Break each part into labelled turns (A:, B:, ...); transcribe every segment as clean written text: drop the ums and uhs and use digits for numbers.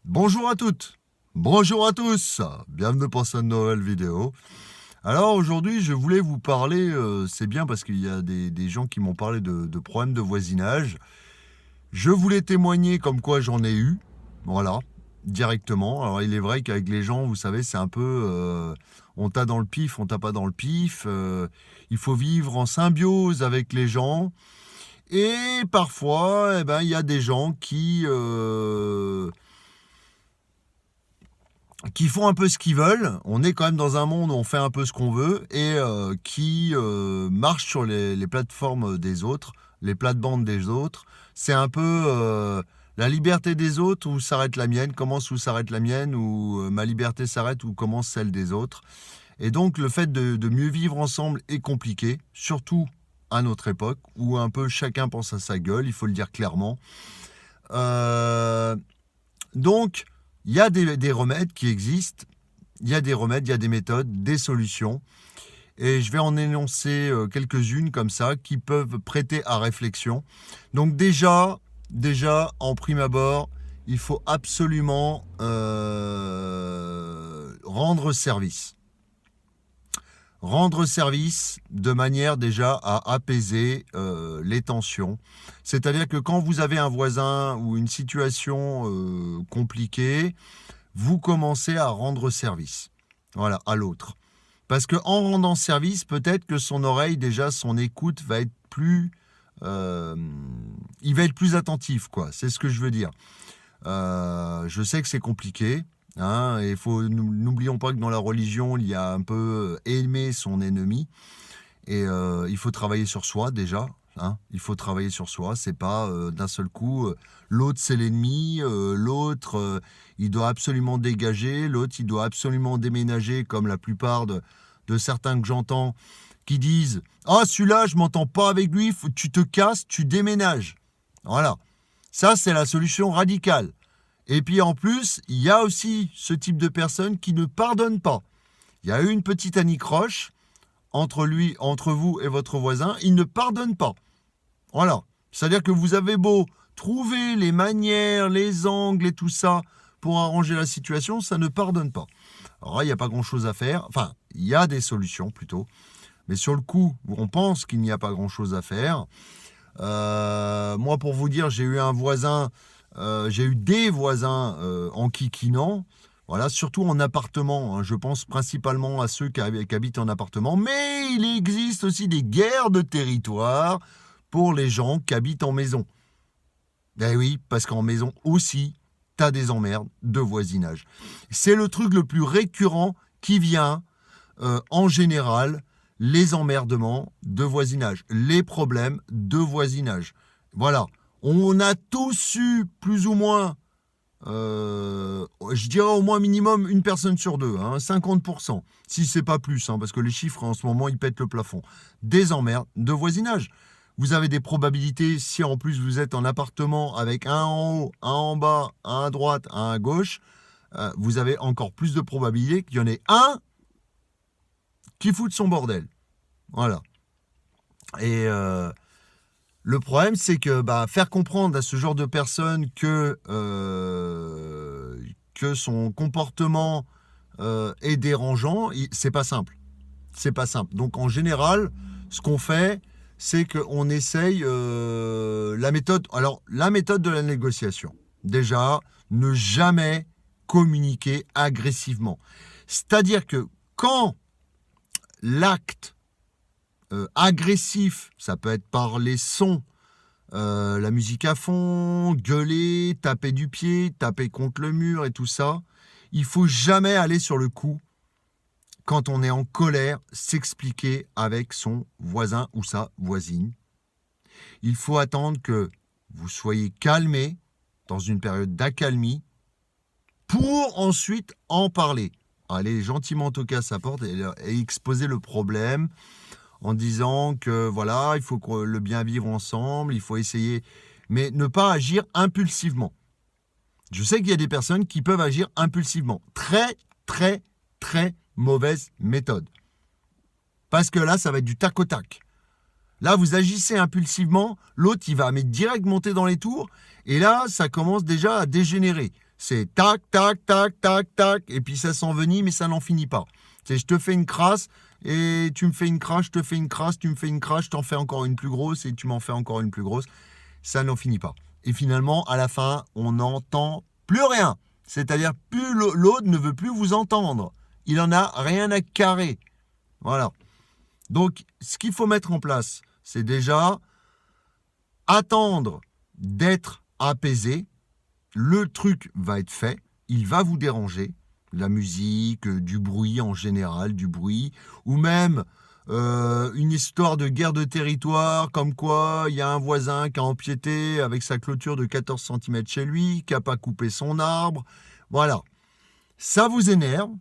A: Bonjour à toutes, bonjour à tous, bienvenue pour cette nouvelle vidéo. Alors aujourd'hui je voulais vous parler, c'est bien parce qu'il y a des gens qui m'ont parlé de problèmes de voisinage. Je voulais témoigner comme quoi j'en ai eu, voilà, directement. Alors il est vrai qu'avec les gens, vous savez, c'est un peu, on t'a dans le pif, on t'a pas dans le pif. Il faut vivre en symbiose avec les gens. Et parfois, il y a des gens qui font un peu ce qu'ils veulent. On est quand même dans un monde où on fait un peu ce qu'on veut et qui marchent sur les plateformes des autres, les plates-bandes des autres. C'est un peu la liberté des autres où s'arrête la mienne, commence où s'arrête la mienne, où ma liberté s'arrête où commence celle des autres. Et donc le fait de mieux vivre ensemble est compliqué, surtout à notre époque où un peu chacun pense à sa gueule, il faut le dire clairement. Donc, il y a des remèdes qui existent, il y a des remèdes, il y a des méthodes, des solutions. Et je vais en énoncer quelques-unes comme ça qui peuvent prêter à réflexion. Donc déjà en prime abord, il faut absolument rendre service. Rendre service de manière déjà à apaiser les tensions. C'est-à-dire que quand vous avez un voisin ou une situation compliquée, vous commencez à rendre service, voilà, à l'autre. Parce qu'en rendant service, peut-être que son oreille, déjà, son écoute va être plus... il va être plus attentif, quoi. C'est ce que je veux dire. Je sais que c'est compliqué. Hein, et n'oublions pas que dans la religion, il y a un peu aimer son ennemi. Et il faut travailler sur soi déjà. Hein, il faut travailler sur soi. C'est pas d'un seul coup, l'autre c'est l'ennemi, l'autre il doit absolument dégager, l'autre il doit absolument déménager, comme la plupart de certains que j'entends qui disent « Ah, celui-là, je m'entends pas avec lui, tu te casses, tu déménages. » Voilà. Ça, c'est la solution radicale. Et puis en plus, il y a aussi ce type de personnes qui ne pardonnent pas. Il y a eu une petite anicroche entre vous et votre voisin, il ne pardonne pas. Voilà. C'est-à-dire que vous avez beau trouver les manières, les angles et tout ça pour arranger la situation, ça ne pardonne pas. Alors là, il n'y a pas grand-chose à faire. Enfin, il y a des solutions plutôt. Mais sur le coup, on pense qu'il n'y a pas grand-chose à faire. Moi, pour vous dire, j'ai eu des voisins enquiquinants, voilà, surtout en appartement. Hein, je pense principalement à ceux qui habitent en appartement, mais il existe aussi des guerres de territoire pour les gens qui habitent en maison. Eh oui, parce qu'en maison aussi, t'as des emmerdes de voisinage. C'est le truc le plus récurrent qui vient en général, les emmerdements de voisinage, les problèmes de voisinage. Voilà. On a tous eu plus ou moins, je dirais au moins minimum une personne sur deux, hein, 50%, si c'est pas plus, hein, parce que les chiffres en ce moment ils pètent le plafond, des emmerdes de voisinage. Vous avez des probabilités, si en plus vous êtes en appartement avec un en haut, un en bas, un à droite, un à gauche, vous avez encore plus de probabilités qu'il y en ait un qui fout de son bordel. Voilà. Et le problème, c'est que faire comprendre à ce genre de personnes que son comportement est dérangeant, c'est pas simple. C'est pas simple. Donc en général, ce qu'on fait, c'est qu'on essaye la méthode. Alors la méthode de la négociation. Déjà, ne jamais communiquer agressivement. C'est-à-dire que quand l'acte agressif, ça peut être par les sons, la musique à fond, gueuler, taper du pied, taper contre le mur et tout ça, il faut jamais aller sur le coup quand on est en colère, s'expliquer avec son voisin ou sa voisine. Il faut attendre que vous soyez calmé dans une période d'accalmie pour ensuite en parler. Aller gentiment toquer à sa porte et exposer le problème en disant que voilà, il faut le bien vivre ensemble, il faut essayer, mais ne pas agir impulsivement. Je sais qu'il y a des personnes qui peuvent agir impulsivement. Très, très, très mauvaise méthode. Parce que là, ça va être du tac au tac. Là, vous agissez impulsivement, l'autre, il va direct monter dans les tours, et là, ça commence déjà à dégénérer. C'est tac, tac, tac, tac, tac, et puis ça s'envenime, mais ça n'en finit pas. C'est je te fais une crasse, et tu me fais une crasse, je te fais une crasse, tu me fais une crasse, je t'en fais encore une plus grosse, et tu m'en fais encore une plus grosse. Ça n'en finit pas. Et finalement, à la fin, on n'entend plus rien. C'est-à-dire, plus l'autre ne veut plus vous entendre. Il en a rien à carrer. Voilà. Donc, ce qu'il faut mettre en place, c'est déjà attendre d'être apaisé. Le truc va être fait. Il va vous déranger. La musique, du bruit en général, du bruit, ou même une histoire de guerre de territoire, comme quoi il y a un voisin qui a empiété avec sa clôture de 14 cm chez lui, qui n'a pas coupé son arbre. Voilà. Ça vous énerve,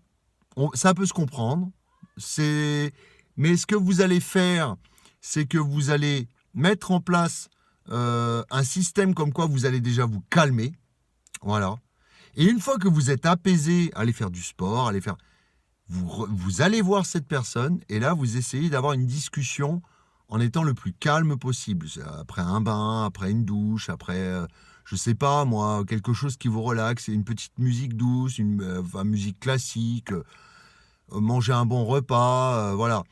A: ça peut se comprendre. Mais ce que vous allez faire, c'est que vous allez mettre en place un système comme quoi vous allez déjà vous calmer. Voilà. Et une fois que vous êtes apaisé, allez faire du sport, vous allez voir cette personne et là, vous essayez d'avoir une discussion en étant le plus calme possible. Après un bain, après une douche, après, je sais pas moi, quelque chose qui vous relaxe, une petite musique douce, une musique classique, manger un bon repas, voilà.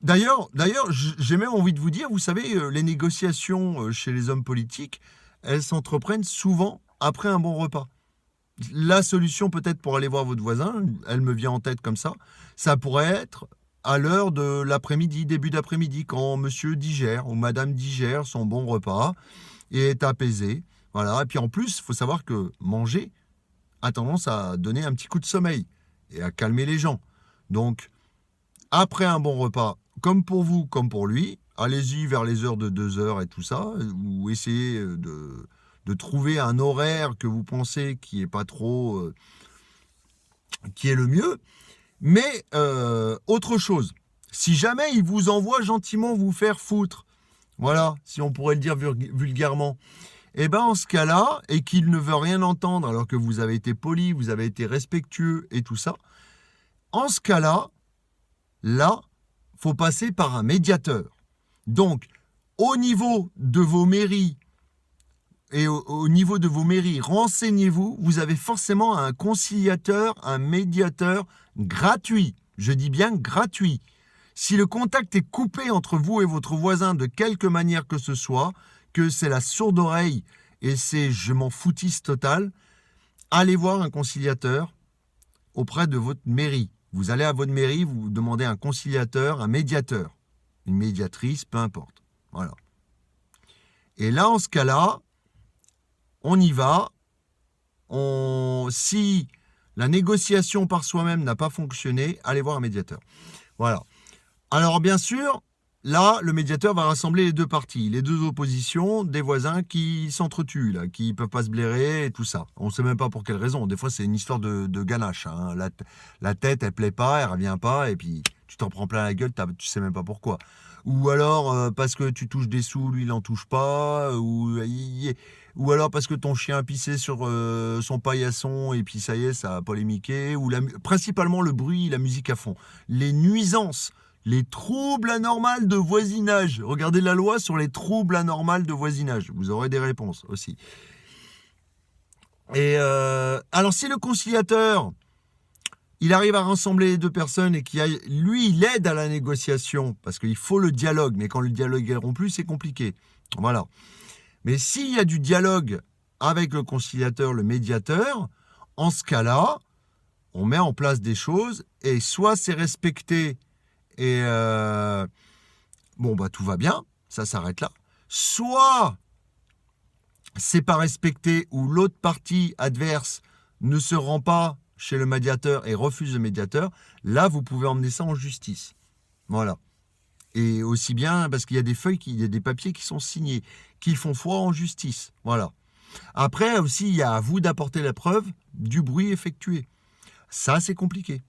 A: D'ailleurs, j'ai même envie de vous dire, vous savez, les négociations chez les hommes politiques, elles s'entreprennent souvent après un bon repas. La solution peut-être pour aller voir votre voisin, elle me vient en tête comme ça pourrait être à l'heure de l'après-midi, début d'après-midi, quand monsieur digère ou madame digère son bon repas et est apaisé. Voilà. Et puis en plus, il faut savoir que manger a tendance à donner un petit coup de sommeil et à calmer les gens. Donc, après un bon repas, comme pour vous, comme pour lui, allez-y vers les heures de 2 heures et tout ça, ou essayez de trouver un horaire que vous pensez qui est pas trop, qui est le mieux. Mais autre chose, si jamais il vous envoie gentiment vous faire foutre, voilà, si on pourrait le dire vulgairement, et ben en ce cas-là, et qu'il ne veut rien entendre alors que vous avez été poli, vous avez été respectueux et tout ça, en ce cas-là, faut passer par un médiateur. Donc, au niveau de vos mairies, renseignez-vous, vous avez forcément un conciliateur, un médiateur gratuit. Je dis bien gratuit. Si le contact est coupé entre vous et votre voisin de quelque manière que ce soit, que c'est la sourde oreille et c'est je m'en foutisse total, allez voir un conciliateur auprès de votre mairie. Vous allez à votre mairie, vous demandez un conciliateur, un médiateur, une médiatrice, peu importe. Voilà. Et là, en ce cas-là, on y va. Si la négociation par soi-même n'a pas fonctionné, allez voir un médiateur. Voilà. Alors, bien sûr, là, le médiateur va rassembler les deux parties, les deux oppositions, des voisins qui s'entretuent, là, qui ne peuvent pas se blairer et tout ça. On ne sait même pas pour quelle raison. Des fois, c'est une histoire de ganache. Hein. La tête, elle plaît pas, elle revient pas, et puis tu t'en prends plein la gueule, tu sais même pas pourquoi. Ou alors parce que tu touches des sous, lui, il n'en touche pas. Ou alors parce que ton chien a pissé sur son paillasson, et puis ça y est, ça a polémiqué. Ou principalement le bruit, la musique à fond. Les nuisances. Les troubles anormaux de voisinage. Regardez la loi sur les troubles anormaux de voisinage. Vous aurez des réponses aussi. Et alors, si le conciliateur, il arrive à rassembler les deux personnes et lui, il aide à la négociation, parce qu'il faut le dialogue, mais quand le dialogue est rompu, c'est compliqué. Voilà. Mais s'il y a du dialogue avec le conciliateur, le médiateur, en ce cas-là, on met en place des choses et soit c'est respecté et tout va bien, ça s'arrête là. Soit c'est pas respecté ou l'autre partie adverse ne se rend pas chez le médiateur et refuse le médiateur, là vous pouvez emmener ça en justice. Voilà. Et aussi bien parce qu'il y a des feuilles, il y a des papiers qui sont signés, qui font foi en justice. Voilà. Après aussi, il y a à vous d'apporter la preuve du bruit effectué. Ça, c'est compliqué.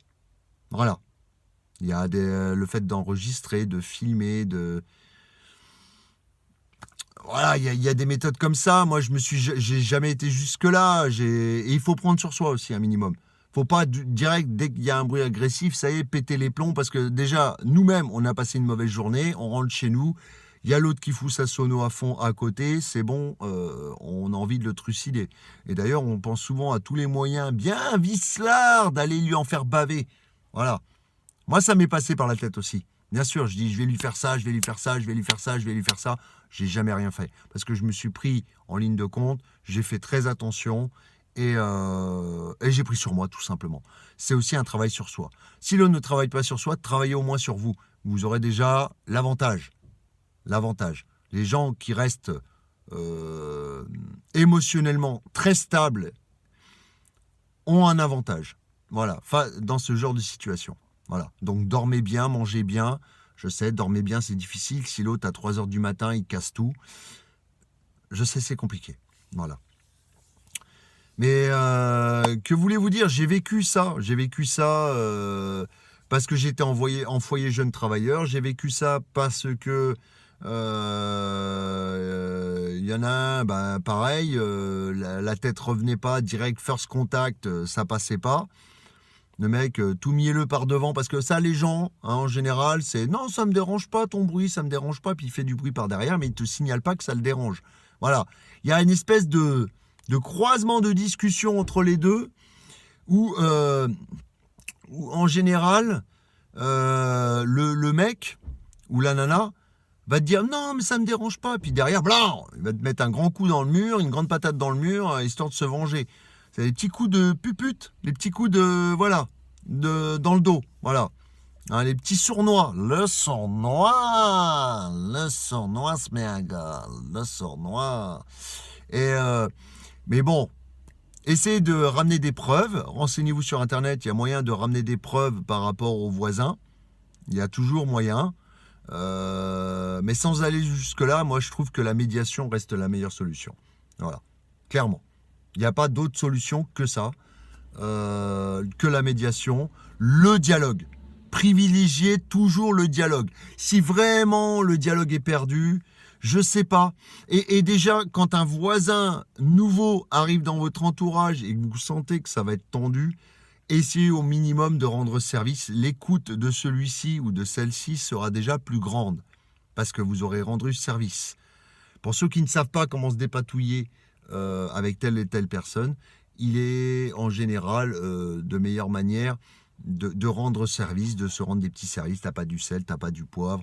A: Voilà. Il y a le fait d'enregistrer, de filmer, Voilà, il y a des méthodes comme ça. Moi, j'ai jamais été jusque-là. Et il faut prendre sur soi aussi un minimum. Faut pas direct, dès qu'il y a un bruit agressif, ça y est, péter les plombs. Parce que déjà, nous-mêmes, on a passé une mauvaise journée. On rentre chez nous. il y a l'autre qui fout sa sono à fond à côté, c'est bon, on a envie de le trucider. Et d'ailleurs, on pense souvent à tous les moyens bien vicelards d'aller lui en faire baver. Voilà. Moi, ça m'est passé par la tête aussi. Bien sûr, je dis, je vais lui faire ça, je vais lui faire ça, je vais lui faire ça, je vais lui faire ça. J'ai jamais rien fait. Parce que je me suis pris en ligne de compte, j'ai fait très attention et j'ai pris sur moi, tout simplement. C'est aussi un travail sur soi. Si l'on ne travaille pas sur soi, travaillez au moins sur vous. Vous aurez déjà l'avantage. L'avantage. Les gens qui restent émotionnellement très stables ont un avantage. Voilà, dans ce genre de situation. Voilà. Donc dormez bien, mangez bien. Je sais, dormez bien, c'est difficile. Si l'autre à 3 heures du matin, il casse tout. Je sais, c'est compliqué. Voilà. Mais que voulez-vous dire? J'ai vécu ça. J'ai vécu ça parce que j'étais en foyer jeune travailleur. J'ai vécu ça parce que y en a un, ben, pareil, la tête revenait pas, direct, first contact, ça passait pas. Le mec, tout mielleux par devant, parce que ça, les gens, hein, en général, c'est non, ça me dérange pas ton bruit, ça me dérange pas, puis il fait du bruit par derrière, mais il te signale pas que ça le dérange. Voilà. Il y a une espèce de croisement de discussion entre les deux, où en général, le mec ou la nana va te dire non, mais ça me dérange pas, puis derrière, blanc, il va te mettre un grand coup dans le mur, une grande patate dans le mur, histoire de se venger. C'est les petits coups de pupute, les petits coups de, voilà, dans le dos, voilà. Hein, les petits sournois. Le sournois se met à gueule, le sournois. Et, mais bon, essayez de ramener des preuves. Renseignez-vous sur Internet, il y a moyen de ramener des preuves par rapport aux voisins. Il y a toujours moyen. Mais sans aller jusque-là, moi je trouve que la médiation reste la meilleure solution. Voilà, clairement. Il n'y a pas d'autre solution que ça, que la médiation, le dialogue. Privilégiez toujours le dialogue. Si vraiment le dialogue est perdu, je sais pas. Et déjà, quand un voisin nouveau arrive dans votre entourage et que vous sentez que ça va être tendu, essayez au minimum de rendre service. L'écoute de celui-ci ou de celle-ci sera déjà plus grande parce que vous aurez rendu service. Pour ceux qui ne savent pas comment se dépatouiller avec telle et telle personne, il est en général de meilleure manière de rendre service, de se rendre des petits services. T'as pas du sel, t'as pas du poivre,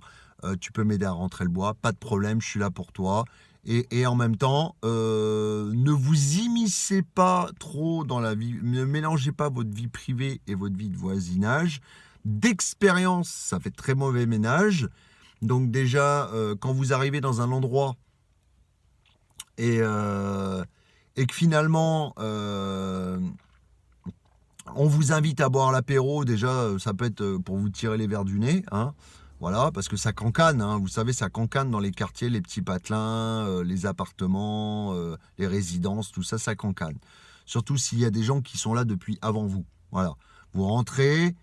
A: tu peux m'aider à rentrer le bois, pas de problème, je suis là pour toi. Et en même temps, ne vous immiscez pas trop dans la vie, ne mélangez pas votre vie privée et votre vie de voisinage. D'expérience, ça fait très mauvais ménage. Donc déjà, quand vous arrivez dans un endroit et que finalement on vous invite à boire l'apéro, déjà ça peut être pour vous tirer les verres du nez, hein, voilà, parce que ça cancane, hein, vous savez, ça cancane dans les quartiers, les petits patelins, les appartements, les résidences, tout ça, ça cancane. Surtout s'il y a des gens qui sont là depuis avant vous. Voilà, vous rentrez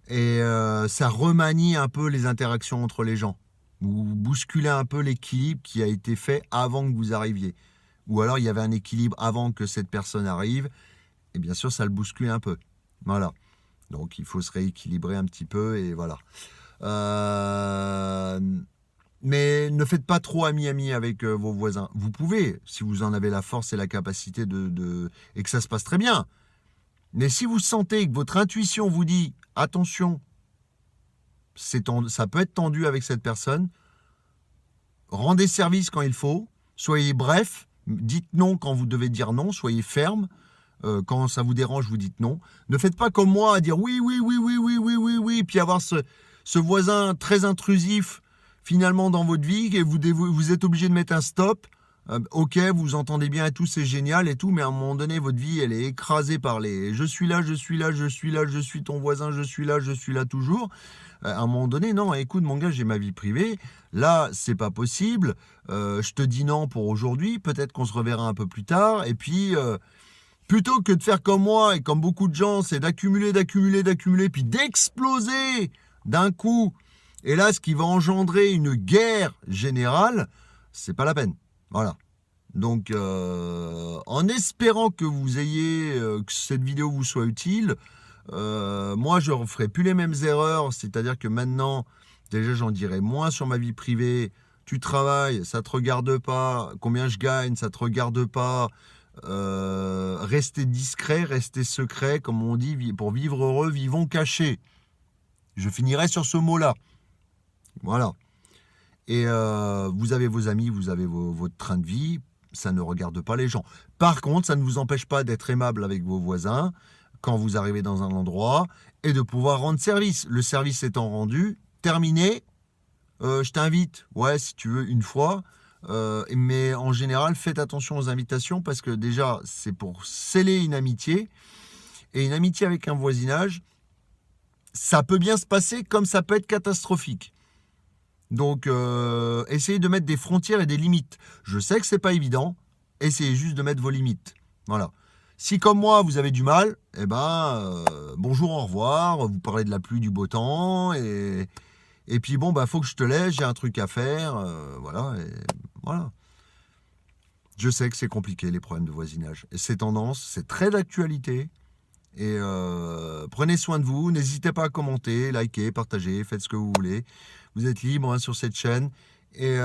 A: et ça remanie un peu les interactions entre les gens. Vous bousculez un peu l'équilibre qui a été fait avant que vous arriviez. Ou alors il y avait un équilibre avant que cette personne arrive, et bien sûr ça le bouscule un peu. Voilà. Donc il faut se rééquilibrer un petit peu, et voilà. Mais ne faites pas trop ami-ami avec vos voisins. Vous pouvez, si vous en avez la force et la capacité et que ça se passe très bien. Mais si vous sentez que votre intuition vous dit « Attention, ça peut être tendu avec cette personne », rendez service quand il faut, soyez bref, dites non quand vous devez dire non, soyez ferme. Quand ça vous dérange, vous dites non. Ne faites pas comme moi à dire oui, oui, oui, oui, oui, oui, oui, oui, puis avoir ce voisin très intrusif finalement dans votre vie, et vous êtes obligé de mettre un stop. Ok, vous entendez bien et tout, c'est génial et tout, mais à un moment donné, votre vie, elle est écrasée par les « je suis là, je suis là, je suis là, je suis ton voisin, je suis là toujours ». À un moment donné, non, écoute mon gars, j'ai ma vie privée, là, c'est pas possible, je te dis non pour aujourd'hui, peut-être qu'on se reverra un peu plus tard, et puis, plutôt que de faire comme moi et comme beaucoup de gens, c'est d'accumuler, puis d'exploser d'un coup, et là, ce qui va engendrer une guerre générale, c'est pas la peine. Voilà. Donc, en espérant que vous ayez, que cette vidéo vous soit utile, moi, je ne referai plus les mêmes erreurs. C'est-à-dire que maintenant, déjà, j'en dirai moins sur ma vie privée. tu travailles, ça te regarde pas, combien je gagne, ça te regarde pas, restez discret, restez secret, comme on dit, pour vivre heureux, vivons cachés. Je finirai sur ce mot-là. Voilà. Et vous avez vos amis, vous avez votre train de vie, ça ne regarde pas les gens. Par contre, ça ne vous empêche pas d'être aimable avec vos voisins quand vous arrivez dans un endroit et de pouvoir rendre service. Le service étant rendu, terminé, je t'invite, ouais, si tu veux, une fois. Mais en général, faites attention aux invitations parce que déjà, c'est pour sceller une amitié. Et une amitié avec un voisinage, ça peut bien se passer comme ça peut être catastrophique. Donc, essayez de mettre des frontières et des limites. Je sais que c'est pas évident. Essayez juste de mettre vos limites. Voilà. Si comme moi, vous avez du mal, eh ben, bonjour, au revoir. Vous parlez de la pluie, du beau temps. Et puis bon, bah, faut que je te laisse. J'ai un truc à faire. Voilà. Et voilà. Je sais que c'est compliqué, les problèmes de voisinage. Et c'est tendance, c'est très d'actualité. Et prenez soin de vous, n'hésitez pas à commenter, liker, partager, faites ce que vous voulez. Vous êtes libre sur cette chaîne. Et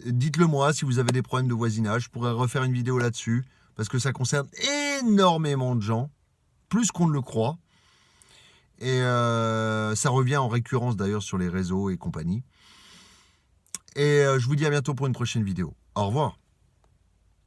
A: dites-le moi si vous avez des problèmes de voisinage. Je pourrais refaire une vidéo là-dessus. Parce que ça concerne énormément de gens. Plus qu'on ne le croit. Et ça revient en récurrence d'ailleurs sur les réseaux et compagnie. Et je vous dis à bientôt pour une prochaine vidéo. Au revoir.